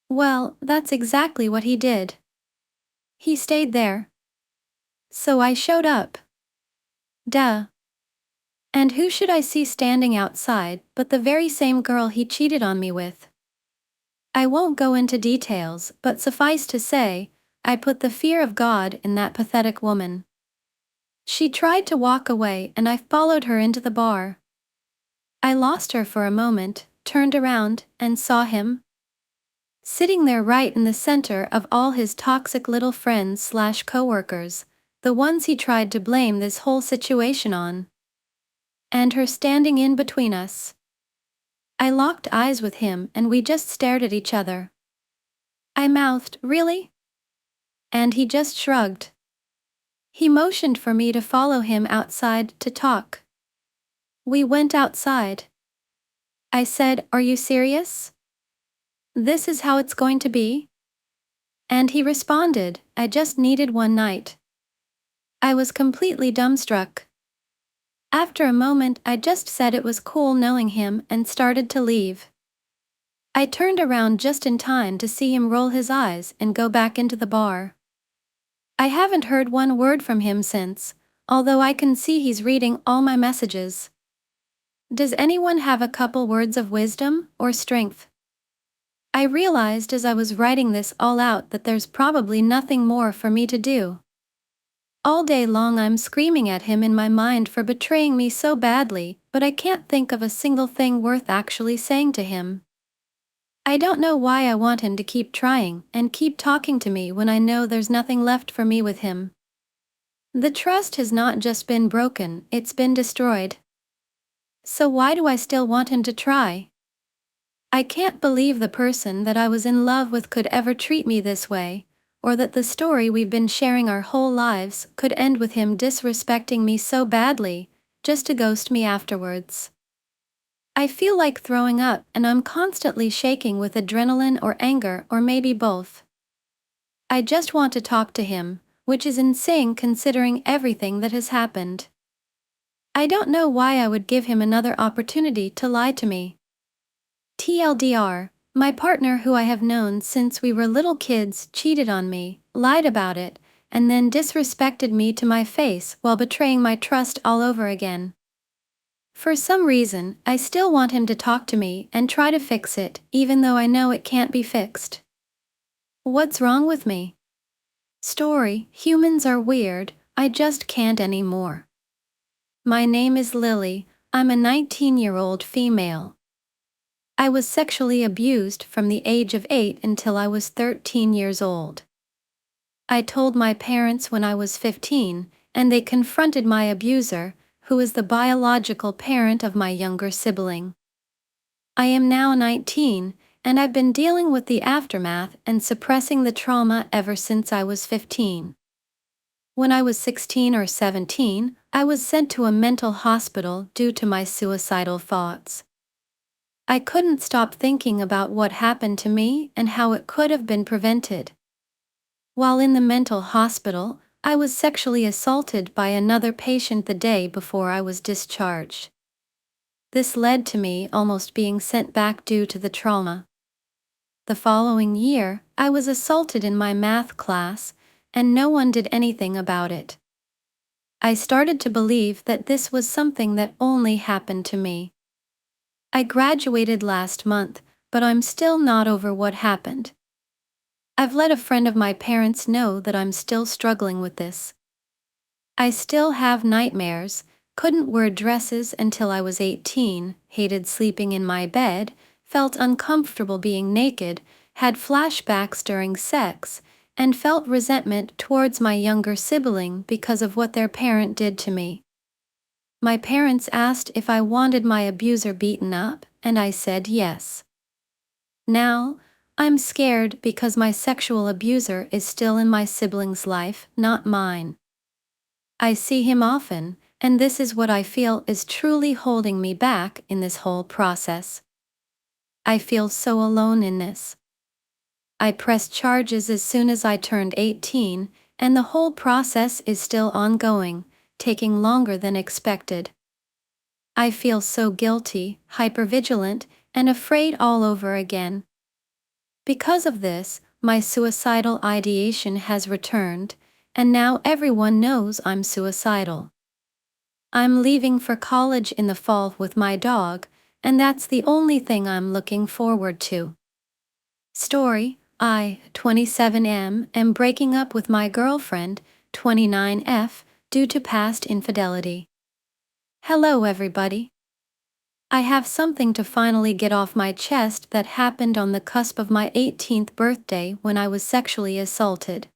Well, that's exactly what he did. He stayed there. So I showed up. Duh. And who should I see standing outside but the very same girl he cheated on me with? I won't go into details, but suffice to say, I put the fear of God in that pathetic woman. She tried to walk away and I followed her into the bar. I lost her for a moment, turned around, and saw him sitting there right in the center of all his toxic little friends/coworkers, the ones he tried to blame this whole situation on. And her standing in between us. I locked eyes with him and we just stared at each other. I mouthed, "Really?" And he just shrugged. He motioned for me to follow him outside to talk. We went outside. I said, "Are you serious? This is how it's going to be?" And he responded, "I just needed one night." I was completely dumbstruck. After a moment, I just said it was cool knowing him and started to leave. I turned around just in time to see him roll his eyes and go back into the bar. I haven't heard one word from him since, although I can see he's reading all my messages. Does anyone have a couple words of wisdom or strength? I realized as I was writing this all out that there's probably nothing more for me to do. All day long I'm screaming at him in my mind for betraying me so badly, but I can't think of a single thing worth actually saying to him. I don't know why I want him to keep trying and keep talking to me when I know there's nothing left for me with him. The trust has not just been broken, it's been destroyed. So why do I still want him to try? I can't believe the person that I was in love with could ever treat me this way, or that the story we've been sharing our whole lives could end with him disrespecting me so badly, just to ghost me afterwards. I feel like throwing up and I'm constantly shaking with adrenaline or anger or maybe both. I just want to talk to him, which is insane considering everything that has happened. I don't know why I would give him another opportunity to lie to me. TLDR, my partner who I have known since we were little kids cheated on me, lied about it, and then disrespected me to my face while betraying my trust all over again. For some reason, I still want him to talk to me and try to fix it, even though I know it can't be fixed. What's wrong with me? Story, humans are weird, I just can't anymore. My name is Lily, I'm a 19-year-old female. I was sexually abused from the age of 8 until I was 13 years old. I told my parents when I was 15, and they confronted my abuser, who is the biological parent of my younger sibling. I am now 19, and I've been dealing with the aftermath and suppressing the trauma ever since I was 15. When I was 16 or 17, I was sent to a mental hospital due to my suicidal thoughts. I couldn't stop thinking about what happened to me and how it could have been prevented. While in the mental hospital, I was sexually assaulted by another patient the day before I was discharged. This led to me almost being sent back due to the trauma. The following year, I was assaulted in my math class, and no one did anything about it. I started to believe that this was something that only happened to me. I graduated last month, but I'm still not over what happened. I've let a friend of my parents know that I'm still struggling with this. I still have nightmares, couldn't wear dresses until I was 18, hated sleeping in my bed, felt uncomfortable being naked, had flashbacks during sex, and felt resentment towards my younger sibling because of what their parent did to me. My parents asked if I wanted my abuser beaten up, and I said yes. Now, I'm scared because my sexual abuser is still in my sibling's life, not mine. I see him often, and this is what I feel is truly holding me back in this whole process. I feel so alone in this. I pressed charges as soon as I turned 18, and the whole process is still ongoing, taking longer than expected. I feel so guilty, hypervigilant, and afraid all over again. Because of this, my suicidal ideation has returned, and now everyone knows I'm suicidal. I'm leaving for college in the fall with my dog, and that's the only thing I'm looking forward to. Story: I, 27M, am breaking up with my girlfriend, 29F, due to past infidelity. Hello everybody. I have something to finally get off my chest that happened on the cusp of my 18th birthday when I was sexually assaulted.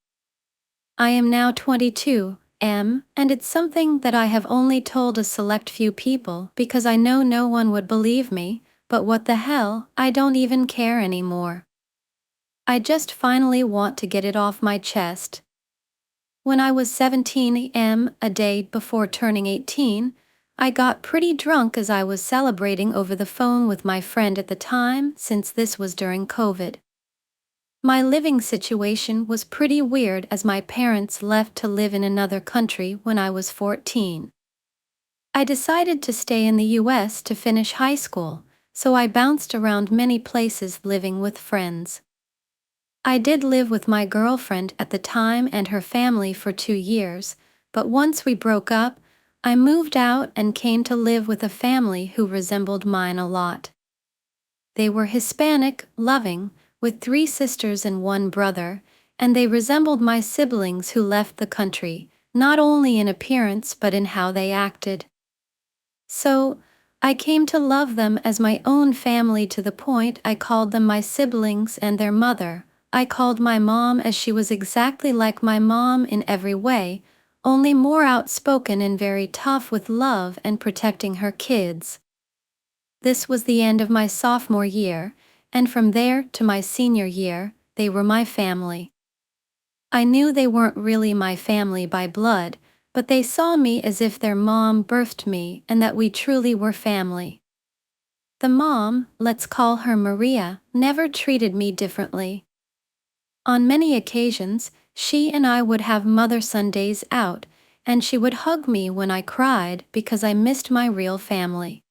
I am now 22, and it's something that I have only told a select few people because I know no one would believe me, but what the hell, I don't even care anymore. I just finally want to get it off my chest. When I was 17, a day before turning 18, I got pretty drunk as I was celebrating over the phone with my friend at the time, since this was during COVID. My living situation was pretty weird as my parents left to live in another country when I was 14. I decided to stay in the US to finish high school, so I bounced around many places living with friends. I did live with my girlfriend at the time and her family for 2 years, but once we broke up, I moved out and came to live with a family who resembled mine a lot. They were Hispanic, loving, with 3 sisters and 1 brother, and they resembled my siblings who left the country, not only in appearance but in how they acted. So, I came to love them as my own family to the point I called them my siblings and their mother. I called my mom as she was exactly like my mom in every way, only more outspoken and very tough with love and protecting her kids. This was the end of my sophomore year, and from there to my senior year, they were my family. I knew they weren't really my family by blood, but they saw me as if their mom birthed me and that we truly were family. The mom, let's call her Maria, never treated me differently. On many occasions, she and I would have mother-son days out, and she would hug me when I cried because I missed my real family.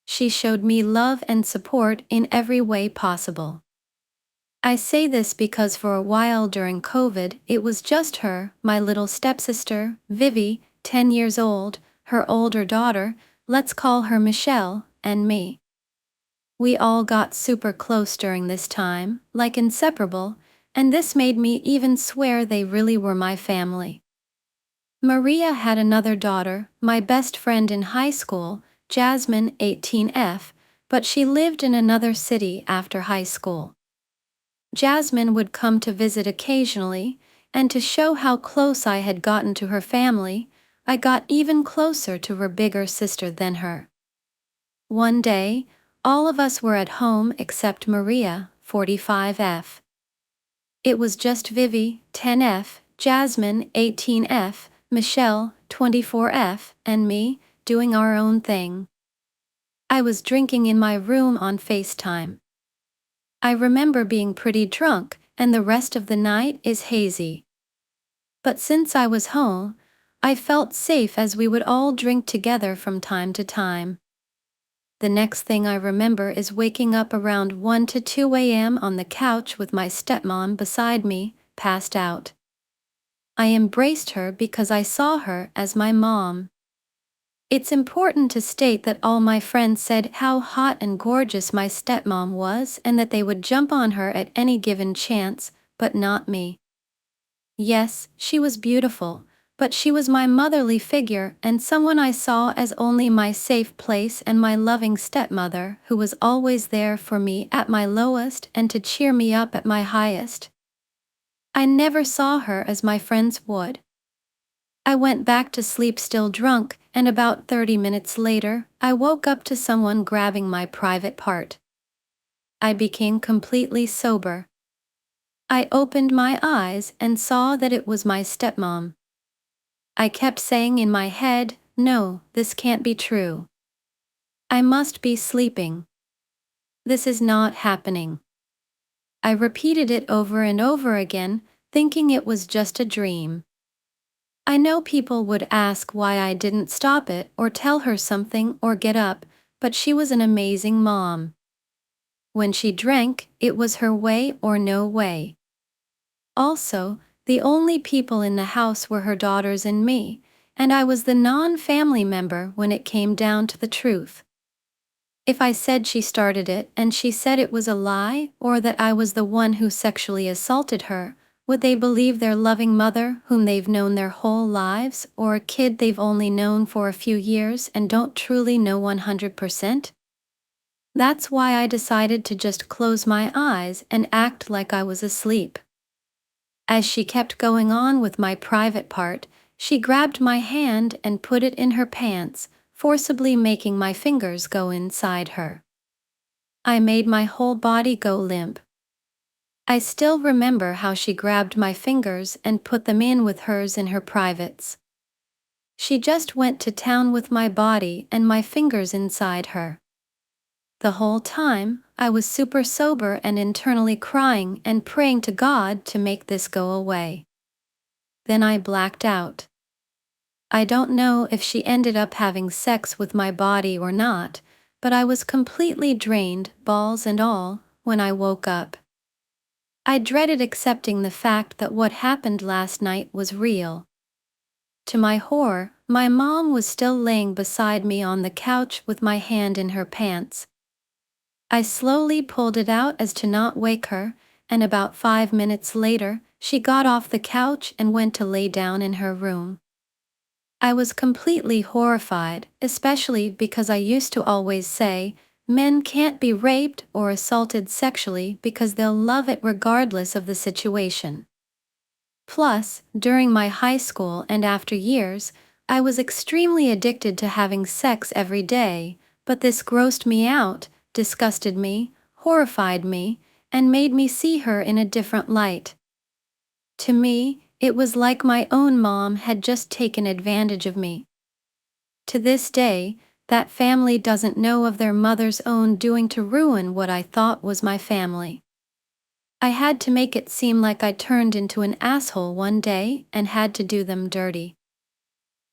She showed me love and support in every way possible. I say this because for a while during COVID, it was just her, my little stepsister, Vivi, 10 years old, her older daughter, let's call her Michelle, and me. We all got super close during this time, like inseparable, and this made me even swear they really were my family. Maria had another daughter, my best friend in high school, Jasmine, 18F, but she lived in another city after high school. Jasmine would come to visit occasionally, and to show how close I had gotten to her family, I got even closer to her bigger sister than her. One day, all of us were at home except Maria, 45F. It was just Vivi, 10F, Jasmine, 18F, Michelle, 24F, and me, doing our own thing. I was drinking in my room on FaceTime. I remember being pretty drunk, and the rest of the night is hazy. But since I was home, I felt safe as we would all drink together from time to time. The next thing I remember is waking up around 1 to 2 a.m. on the couch with my stepmom beside me, passed out. I embraced her because I saw her as my mom. It's important to state that all my friends said how hot and gorgeous my stepmom was and that they would jump on her at any given chance, but not me. Yes, she was beautiful, but she was my motherly figure and someone I saw as only my safe place and my loving stepmother who was always there for me at my lowest and to cheer me up at my highest. I never saw her as my friends would. I went back to sleep still drunk, and about 30 minutes later, I woke up to someone grabbing my private part. I became completely sober. I opened my eyes and saw that it was my stepmom. I kept saying in my head, no, this can't be true. I must be sleeping. This is not happening. I repeated it over and over again, thinking it was just a dream. I know people would ask why I didn't stop it or tell her something or get up, but she was an amazing mom. When she drank, it was her way or no way. Also, the only people in the house were her daughters and me, and I was the non-family member when it came down to the truth. If I said she started it and she said it was a lie or that I was the one who sexually assaulted her, would they believe their loving mother whom they've known their whole lives or a kid they've only known for a few years and don't truly know 100%? That's why I decided to just close my eyes and act like I was asleep. As she kept going on with my private part, she grabbed my hand and put it in her pants, forcibly making my fingers go inside her. I made my whole body go limp. I still remember how she grabbed my fingers and put them in with hers in her privates. She just went to town with my body and my fingers inside her. The whole time, I was super sober and internally crying and praying to God to make this go away. Then I blacked out. I don't know if she ended up having sex with my body or not, but I was completely drained, balls and all, when I woke up. I dreaded accepting the fact that what happened last night was real. To my horror, my mom was still laying beside me on the couch with my hand in her pants. I slowly pulled it out as to not wake her, and about 5 minutes later, she got off the couch and went to lay down in her room. I was completely horrified, especially because I used to always say, men can't be raped or assaulted sexually because they'll love it regardless of the situation. Plus, during my high school and after years, I was extremely addicted to having sex every day, but this grossed me out, disgusted me, horrified me, and made me see her in a different light. To me, it was like my own mom had just taken advantage of me. To this day, that family doesn't know of their mother's own doing to ruin what I thought was my family. I had to make it seem like I turned into an asshole one day and had to do them dirty.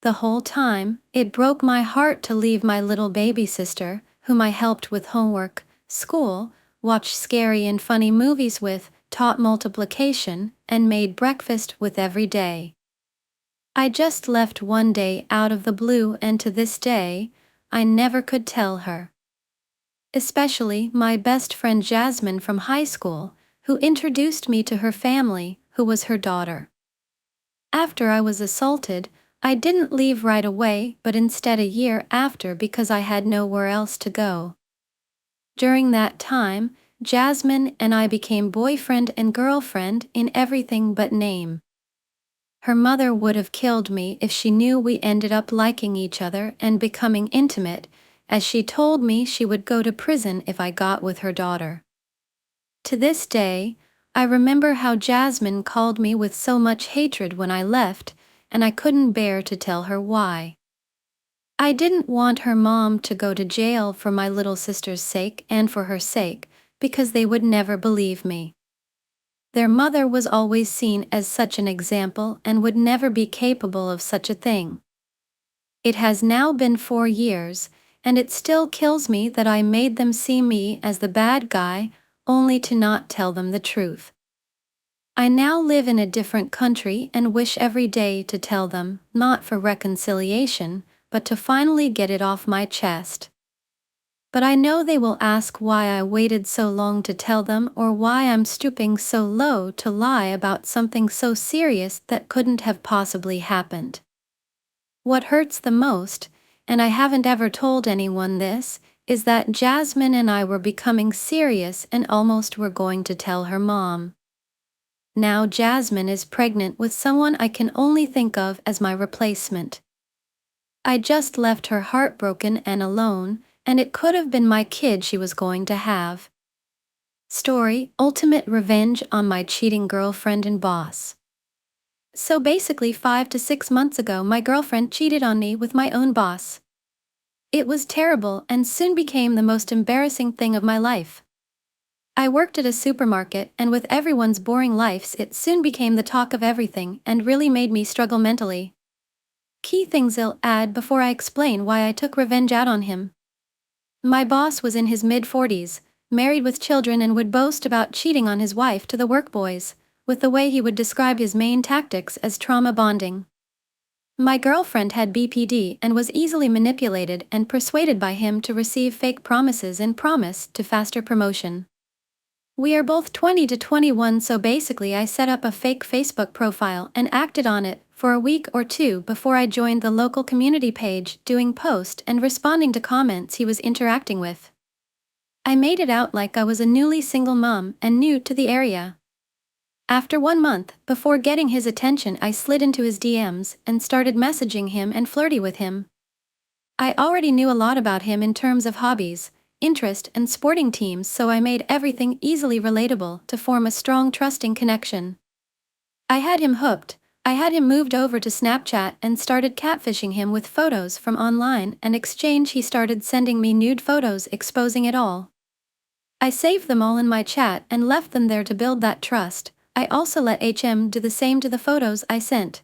The whole time, it broke my heart to leave my little baby sister, whom I helped with homework, school, watched scary and funny movies with, taught multiplication, and made breakfast with every day. I just left one day out of the blue, and to this day, I never could tell her. Especially my best friend Jasmine from high school, who introduced me to her family, who was her daughter. After I was assaulted, I didn't leave right away but instead a year after because I had nowhere else to go. During that time, Jasmine and I became boyfriend and girlfriend in everything but name. Her mother would have killed me if she knew we ended up liking each other and becoming intimate, as she told me she would go to prison if I got with her daughter. To this day, I remember how Jasmine called me with so much hatred when I left, and I couldn't bear to tell her why. I didn't want her mom to go to jail for my little sister's sake and for her sake, because they would never believe me. Their mother was always seen as such an example and would never be capable of such a thing. It has now been 4 years, and it still kills me that I made them see me as the bad guy, only to not tell them the truth. I now live in a different country and wish every day to tell them, not for reconciliation, but to finally get it off my chest. But I know they will ask why I waited so long to tell them or why I'm stooping so low to lie about something so serious that couldn't have possibly happened. What hurts the most, and I haven't ever told anyone this, is that Jasmine and I were becoming serious and almost were going to tell her mom. Now Jasmine is pregnant with someone I can only think of as my replacement. I just left her heartbroken and alone, and it could have been my kid she was going to have. Story: ultimate revenge on my cheating girlfriend and boss. So basically 5 to 6 months ago my girlfriend cheated on me with my own boss. It was terrible and soon became the most embarrassing thing of my life. I worked at a supermarket, and with everyone's boring lives it soon became the talk of everything and really made me struggle mentally. Key things I'll add before I explain why I took revenge out on him. My boss was in his mid-40s, married with children, and would boast about cheating on his wife to the work boys, with the way he would describe his main tactics as trauma bonding. My girlfriend had BPD and was easily manipulated and persuaded by him to receive fake promises and promise to faster promotion. We are both 20 to 21, so basically I set up a fake Facebook profile and acted on it for a week or two before I joined the local community page, doing posts and responding to comments he was interacting with. I made it out like I was a newly single mom and new to the area. After 1 month, before getting his attention, I slid into his DMs and started messaging him and flirting with him. I already knew a lot about him in terms of hobbies, interest, and sporting teams, so I made everything easily relatable to form a strong, trusting connection. I had him hooked. I had him moved over to Snapchat and started catfishing him with photos from online, and in exchange he started sending me nude photos exposing it all. I saved them all in my chat and left them there to build that trust. I also let HM do the same to the photos I sent.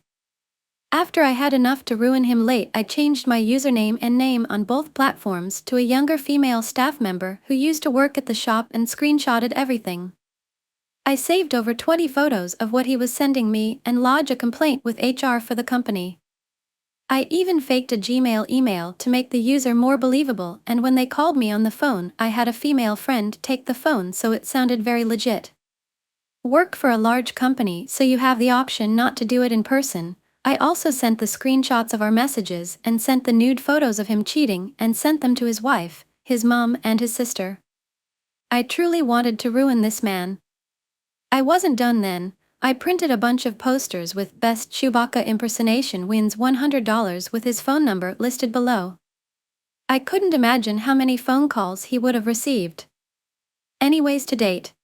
After I had enough to ruin him late, I changed my username and name on both platforms to a younger female staff member who used to work at the shop and screenshotted everything. I saved over 20 photos of what he was sending me and lodged a complaint with HR for the company. I even faked a Gmail email to make the user more believable, and when they called me on the phone, I had a female friend take the phone so it sounded very legit. Work for a large company, so you have the option not to do it in person. I also sent the screenshots of our messages and sent the nude photos of him cheating and sent them to his wife, his mom, and his sister. I truly wanted to ruin this man. I wasn't done then. I printed a bunch of posters with "Best Chewbacca Impersonation Wins $100" with his phone number listed below. I couldn't imagine how many phone calls he would have received. Anyways, to date,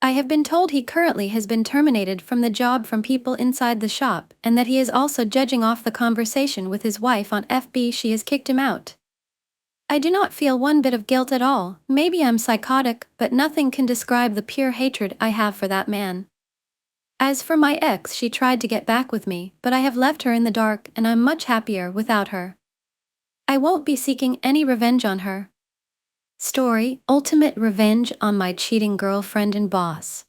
I have been told he currently has been terminated from the job from people inside the shop, and that he is also judging off the conversation with his wife on FB. She has kicked him out. I do not feel one bit of guilt at all. Maybe I'm psychotic, but nothing can describe the pure hatred I have for that man. As for my ex, she tried to get back with me, but I have left her in the dark and I'm much happier without her. I won't be seeking any revenge on her. Story: Ultimate Revenge on My Cheating Girlfriend and Boss.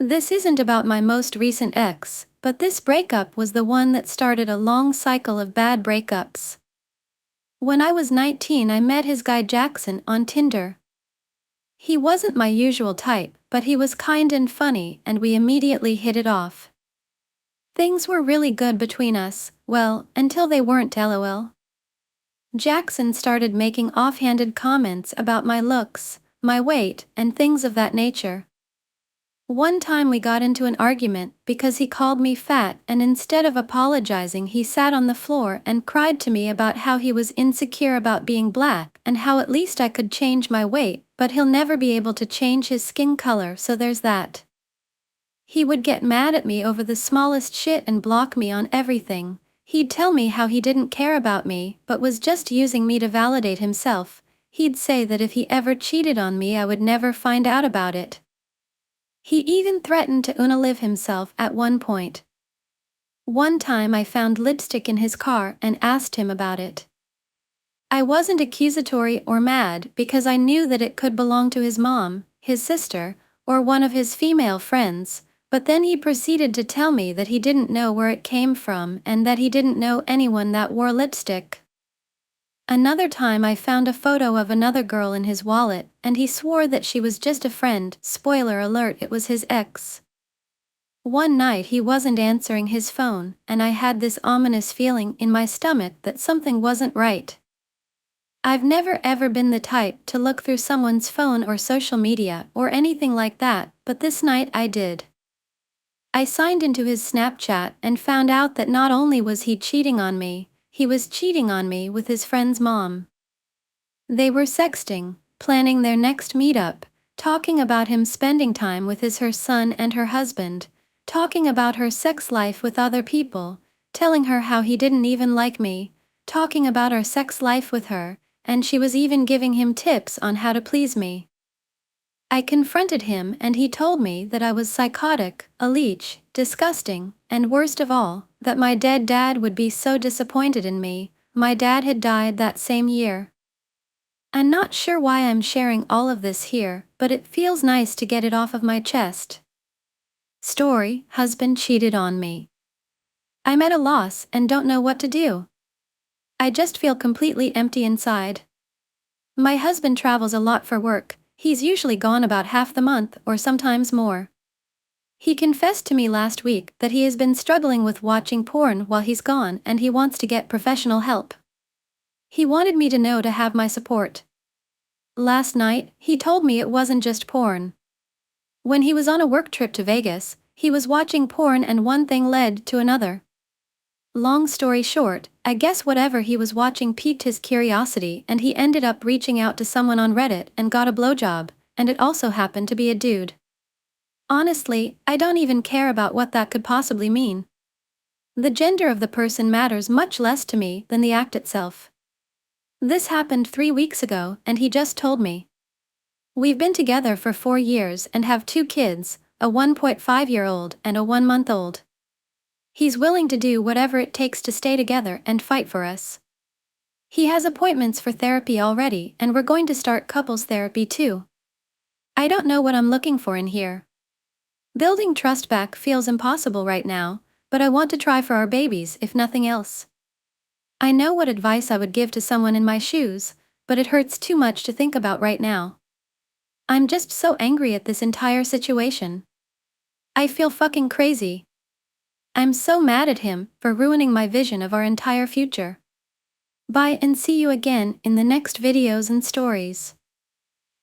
This isn't about my most recent ex, but this breakup was the one that started a long cycle of bad breakups. When I was 19, I met his guy Jackson on Tinder. He wasn't my usual type, but he was kind and funny, and we immediately hit it off. Things were really good between us, well, until they weren't, lol. Jackson started making offhanded comments about my looks, my weight, and things of that nature. One time we got into an argument because he called me fat, and instead of apologizing he sat on the floor and cried to me about how he was insecure about being black and how at least I could change my weight, but he'll never be able to change his skin color, so there's that. He would get mad at me over the smallest shit and block me on everything. He'd tell me how he didn't care about me but was just using me to validate himself. He'd say that if he ever cheated on me I would never find out about it. He even threatened to unalive himself at one point. One time I found lipstick in his car and asked him about it. I wasn't accusatory or mad because I knew that it could belong to his mom, his sister, or one of his female friends, but then he proceeded to tell me that he didn't know where it came from and that he didn't know anyone that wore lipstick. Another time I found a photo of another girl in his wallet, and he swore that she was just a friend. Spoiler alert, it was his ex. One night he wasn't answering his phone, and I had this ominous feeling in my stomach that something wasn't right. I've never ever been the type to look through someone's phone or social media or anything like that, but this night I did. I signed into his Snapchat and found out that not only was he cheating on me, he was cheating on me with his friend's mom. They were sexting, planning their next meetup, talking about him spending time with her son and her husband, talking about her sex life with other people, telling her how he didn't even like me, talking about our sex life with her, and she was even giving him tips on how to please me. I confronted him and he told me that I was psychotic, a leech, disgusting, and worst of all, that my dead dad would be so disappointed in me. My dad had died that same year. I'm not sure why I'm sharing all of this here, but it feels nice to get it off of my chest. Story: Husband cheated on me. I'm at a loss and don't know what to do. I just feel completely empty inside. My husband travels a lot for work. He's usually gone about half the month or sometimes more. He confessed to me last week that he has been struggling with watching porn while he's gone and he wants to get professional help. He wanted me to know to have my support. Last night, he told me it wasn't just porn. When he was on a work trip to Vegas, he was watching porn and one thing led to another. Long story short, I guess whatever he was watching piqued his curiosity and he ended up reaching out to someone on Reddit and got a blowjob, and it also happened to be a dude. Honestly, I don't even care about what that could possibly mean. The gender of the person matters much less to me than the act itself. This happened 3 weeks ago, and he just told me. We've been together for 4 years and have 2 kids, a 1.5-year-old and a 1-month-old. He's willing to do whatever it takes to stay together and fight for us. He has appointments for therapy already, and we're going to start couples therapy too. I don't know what I'm looking for in here. Building trust back feels impossible right now, but I want to try for our babies if nothing else. I know what advice I would give to someone in my shoes, but it hurts too much to think about right now. I'm just so angry at this entire situation. I feel fucking crazy. I'm so mad at him for ruining my vision of our entire future. Bye and see you again in the next videos and stories.